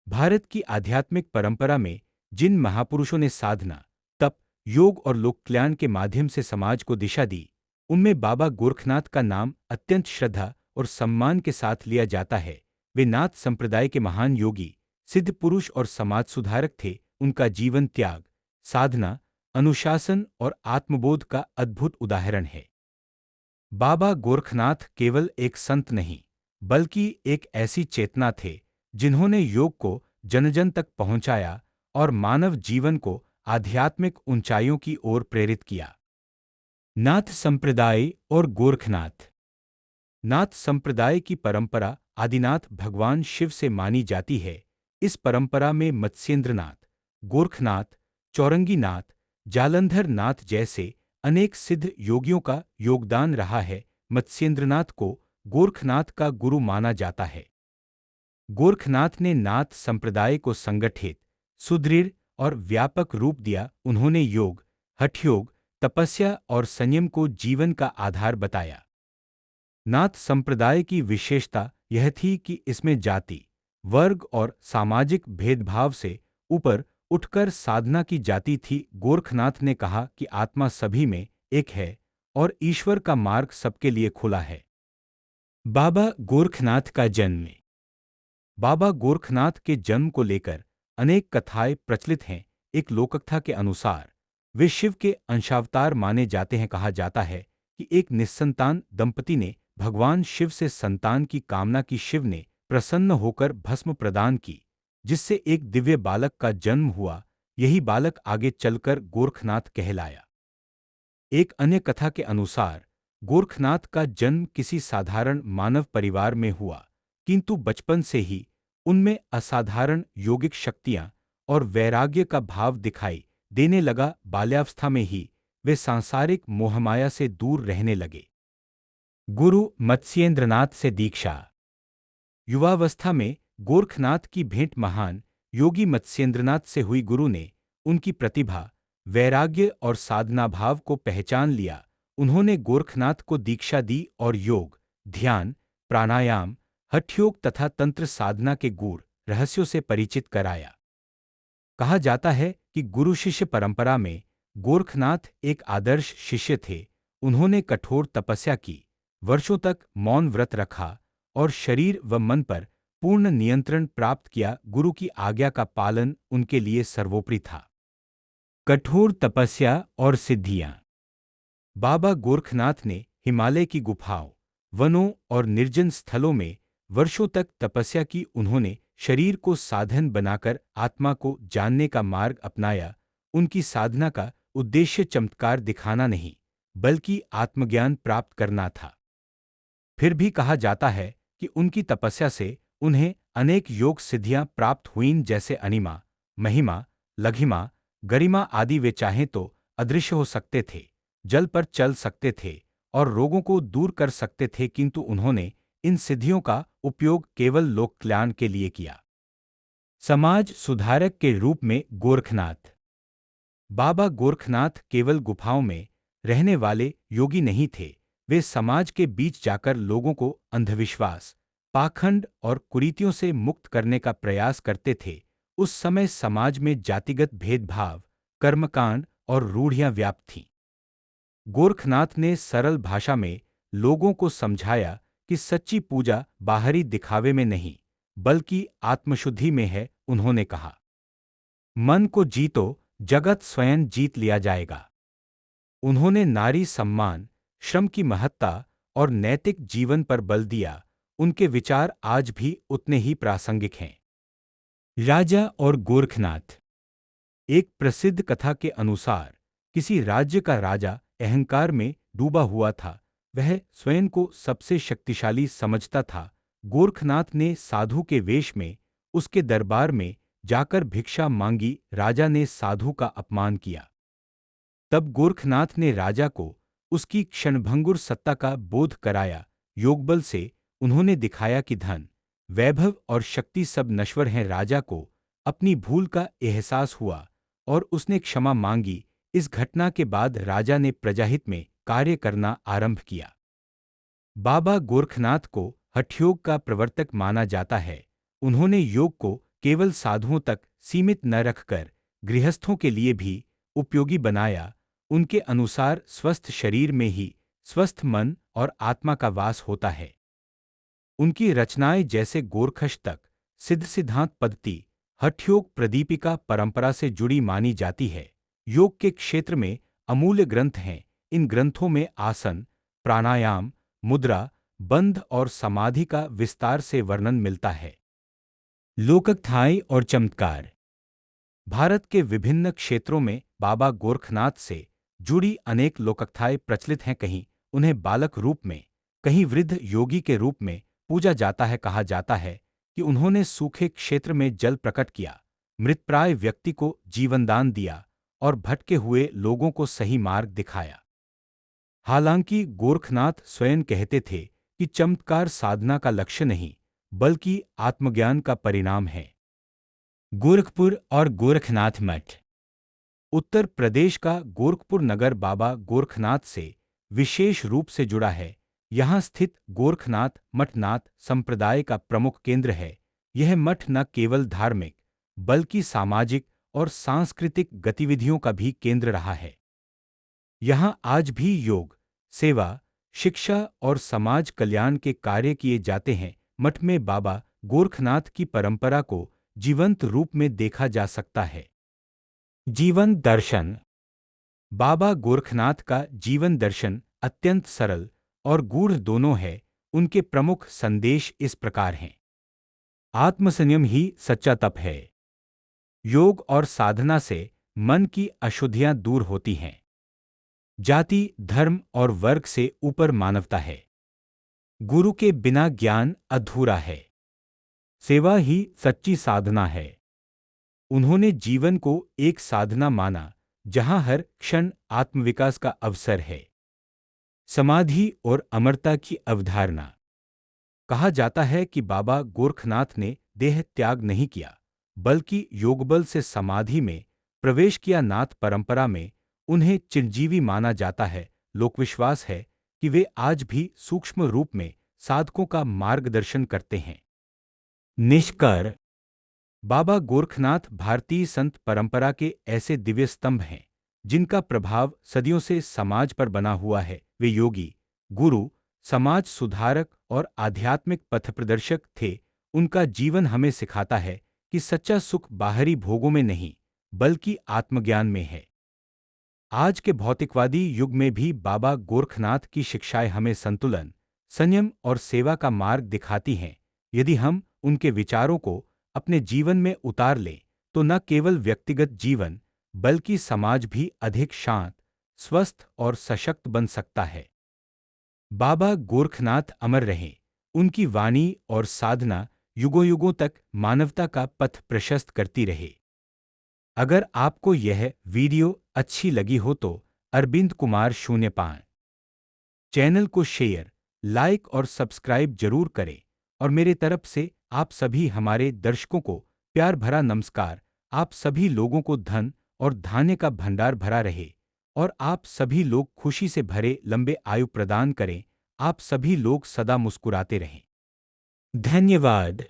भारत की आध्यात्मिक परंपरा में जिन महापुरुषों ने साधना, तप, योग और लोक कल्याण के माध्यम से समाज को दिशा दी, उनमें बाबा गोरखनाथ का नाम अत्यंत श्रद्धा और सम्मान के साथ लिया जाता है। वे नाथ संप्रदाय के महान योगी, सिद्ध पुरुष और समाज सुधारक थे। उनका जीवन त्याग, साधना, अनुशासन और आत्मबोध का अद्भुत उदाहरण है। बाबा गोरखनाथ केवल एक संत नहीं, बल्कि एक ऐसी चेतना थे जिन्होंने योग को जन-जन तक पहुंचाया और मानव जीवन को आध्यात्मिक ऊंचाइयों की ओर प्रेरित किया। नाथ संप्रदाय और गोरखनाथ। नाथ संप्रदाय की परंपरा आदिनाथ भगवान शिव से मानी जाती है। इस परंपरा में मत्स्येंद्रनाथ, गोरखनाथ, चौरंगीनाथ, जालंधर नाथ जैसे अनेक सिद्ध योगियों का योगदान रहा है। मत्स्येंद्रनाथ को गोरखनाथ का गुरु माना जाता है। गोरखनाथ ने नाथ संप्रदाय को संगठित, सुदृढ़ और व्यापक रूप दिया। उन्होंने योग, हठयोग, तपस्या और संयम को जीवन का आधार बताया। नाथ संप्रदाय की विशेषता यह थी कि इसमें जाति, वर्ग और सामाजिक भेदभाव से ऊपर उठकर साधना की जाती थी। गोरखनाथ ने कहा कि आत्मा सभी में एक है और ईश्वर का मार्ग सबके लिए खुला है। बाबा गोरखनाथ का जन्म। बाबा गोरखनाथ के जन्म को लेकर अनेक कथाएं प्रचलित हैं। एक लोककथा के अनुसार वे शिव के अंशावतार माने जाते हैं। कहा जाता है कि एक निस्संतान दंपति ने भगवान शिव से संतान की कामना की। शिव ने प्रसन्न होकर भस्म प्रदान की, जिससे एक दिव्य बालक का जन्म हुआ। यही बालक आगे चलकर गोरखनाथ कहलाया। एक अन्य कथा के अनुसार गोरखनाथ का जन्म किसी साधारण मानव परिवार में हुआ, किंतु बचपन से ही उनमें असाधारण योगिक शक्तियां और वैराग्य का भाव दिखाई देने लगा। बाल्यावस्था में ही वे सांसारिक मोहमाया से दूर रहने लगे। गुरु मत्स्येंद्रनाथ से दीक्षा। युवावस्था में गोरखनाथ की भेंट महान योगी मत्स्येंद्रनाथ से हुई। गुरु ने उनकी प्रतिभा, वैराग्य और साधना भाव को पहचान लिया। उन्होंने गोरखनाथ को दीक्षा दी और योग, ध्यान, प्राणायाम, हठयोग तथा तंत्र साधना के गूढ़ रहस्यों से परिचित कराया। कहा जाता है कि गुरु शिष्य परंपरा में गोरखनाथ एक आदर्श शिष्य थे। उन्होंने कठोर तपस्या की, वर्षों तक मौन व्रत रखा और शरीर व मन पर पूर्ण नियंत्रण प्राप्त किया। गुरु की आज्ञा का पालन उनके लिए सर्वोपरि था। कठोर तपस्या और सिद्धियां। बाबा गोरखनाथ ने हिमालय की गुफाओं, वनों और निर्जन स्थलों में वर्षों तक तपस्या की। उन्होंने शरीर को साधन बनाकर आत्मा को जानने का मार्ग अपनाया। उनकी साधना का उद्देश्य चमत्कार दिखाना नहीं, बल्कि आत्मज्ञान प्राप्त करना था। फिर भी कहा जाता है कि उनकी तपस्या से उन्हें अनेक योग सिद्धियां प्राप्त हुईं, जैसे अनिमा, महिमा, लघिमा, गरिमा आदि। वे चाहें तो अदृश्य हो सकते थे, जल पर चल सकते थे और रोगों को दूर कर सकते थे, किंतु उन्होंने इन सिद्धियों का उपयोग केवल लोक कल्याण के लिए किया। समाज सुधारक के रूप में गोरखनाथ। बाबा गोरखनाथ केवल गुफाओं में रहने वाले योगी नहीं थे। वे समाज के बीच जाकर लोगों को अंधविश्वास, पाखंड और कुरीतियों से मुक्त करने का प्रयास करते थे। उस समय समाज में जातिगत भेदभाव, कर्मकांड और रूढ़ियां व्याप्त थीं। गोरखनाथ ने सरल भाषा में लोगों को समझाया कि सच्ची पूजा बाहरी दिखावे में नहीं, बल्कि आत्मशुद्धि में है। उन्होंने कहा, मन को जीतो, जगत स्वयं जीत लिया जाएगा। उन्होंने नारी सम्मान, श्रम की महत्ता और नैतिक जीवन पर बल दिया। उनके विचार आज भी उतने ही प्रासंगिक हैं। राजा और गोरखनाथ। एक प्रसिद्ध कथा के अनुसार किसी राज्य का राजा अहंकार में डूबा हुआ था। वह स्वयं को सबसे शक्तिशाली समझता था। गोरखनाथ ने साधु के वेश में उसके दरबार में जाकर भिक्षा मांगी। राजा ने साधु का अपमान किया। तब गोरखनाथ ने राजा को उसकी क्षणभंगुर सत्ता का बोध कराया। योगबल से उन्होंने दिखाया कि धन, वैभव और शक्ति सब नश्वर हैं। राजा को अपनी भूल का एहसास हुआ और उसने क्षमा मांगी। इस घटना के बाद राजा ने प्रजाहित में कार्य करना आरंभ किया। बाबा गोरखनाथ को हठयोग का प्रवर्तक माना जाता है। उन्होंने योग को केवल साधुओं तक सीमित न रखकर गृहस्थों के लिए भी उपयोगी बनाया। उनके अनुसार स्वस्थ शरीर में ही स्वस्थ मन और आत्मा का वास होता है। उनकी रचनाएं जैसे गोरखशतक, सिद्ध सिद्धांत पद्धति, हठयोग प्रदीपिका परंपरा से जुड़ी मानी जाती है। योग के क्षेत्र में अमूल्य ग्रंथ हैं। इन ग्रंथों में आसन, प्राणायाम, मुद्रा, बंध और समाधि का विस्तार से वर्णन मिलता है। लोककथाएं और चमत्कार। भारत के विभिन्न क्षेत्रों में बाबा गोरखनाथ से जुड़ी अनेक लोककथाएं प्रचलित हैं। कहीं उन्हें बालक रूप में, कहीं वृद्ध योगी के रूप में पूजा जाता है। कहा जाता है कि उन्होंने सूखे क्षेत्र में जल प्रकट किया, मृतप्राय व्यक्ति को जीवनदान दिया और भटके हुए लोगों को सही मार्ग दिखाया। हालांकि गोरखनाथ स्वयं कहते थे कि चमत्कार साधना का लक्ष्य नहीं, बल्कि आत्मज्ञान का परिणाम है। गोरखपुर और गोरखनाथ मठ। उत्तर प्रदेश का गोरखपुर नगर बाबा गोरखनाथ से विशेष रूप से जुड़ा है। यहाँ स्थित गोरखनाथ मठ नाथ संप्रदाय का प्रमुख केंद्र है। यह मठ न केवल धार्मिक बल्कि सामाजिक और सांस्कृतिक गतिविधियों का भी केंद्र रहा है। यहाँ आज भी योग, सेवा, शिक्षा और समाज कल्याण के कार्य किए जाते हैं। मठ में बाबा गोरखनाथ की परंपरा को जीवंत रूप में देखा जा सकता है। जीवन दर्शन। बाबा गोरखनाथ का जीवन दर्शन अत्यंत सरल और गूढ़ दोनों है। उनके प्रमुख संदेश इस प्रकार हैं। आत्मसंयम ही सच्चा तप है। योग और साधना से मन की अशुद्धियां दूर होती हैं। जाति, धर्म और वर्ग से ऊपर मानवता है। गुरु के बिना ज्ञान अधूरा है। सेवा ही सच्ची साधना है। उन्होंने जीवन को एक साधना माना जहां हर क्षण आत्मविकास का अवसर है। समाधि और अमरता की अवधारणा। कहा जाता है कि बाबा गोरखनाथ ने देह त्याग नहीं किया, बल्कि योगबल से समाधि में प्रवेश किया। नाथ परंपरा में उन्हें चिरंजीवी माना जाता है। लोकविश्वास है कि वे आज भी सूक्ष्म रूप में साधकों का मार्गदर्शन करते हैं। निष्कर्ष। बाबा गोरखनाथ भारतीय संत परंपरा के ऐसे दिव्य स्तंभ हैं जिनका प्रभाव सदियों से समाज पर बना हुआ है। वे योगी, गुरु, समाज सुधारक और आध्यात्मिक पथप्रदर्शक थे। उनका जीवन हमें सिखाता है कि सच्चा सुख बाहरी भोगों में नहीं, बल्कि आत्मज्ञान में है। आज के भौतिकवादी युग में भी बाबा गोरखनाथ की शिक्षाएं हमें संतुलन, संयम और सेवा का मार्ग दिखाती हैं। यदि हम उनके विचारों को अपने जीवन में उतार लें तो न केवल व्यक्तिगत जीवन बल्कि समाज भी अधिक शांत, स्वस्थ और सशक्त बन सकता है। बाबा गोरखनाथ अमर रहें। उनकी वाणी और साधना युगों युगों तक मानवता का पथ प्रशस्त करती रहे। अगर आपको यह वीडियो अच्छी लगी हो तो अरविंद कुमार 05 चैनल को शेयर, लाइक और सब्सक्राइब जरूर करें। और मेरे तरफ से आप सभी हमारे दर्शकों को प्यार भरा नमस्कार। आप सभी लोगों को धन और धान्य का भंडार भरा रहे और आप सभी लोग खुशी से भरे लंबे आयु प्रदान करें। आप सभी लोग सदा मुस्कुराते रहें। धन्यवाद।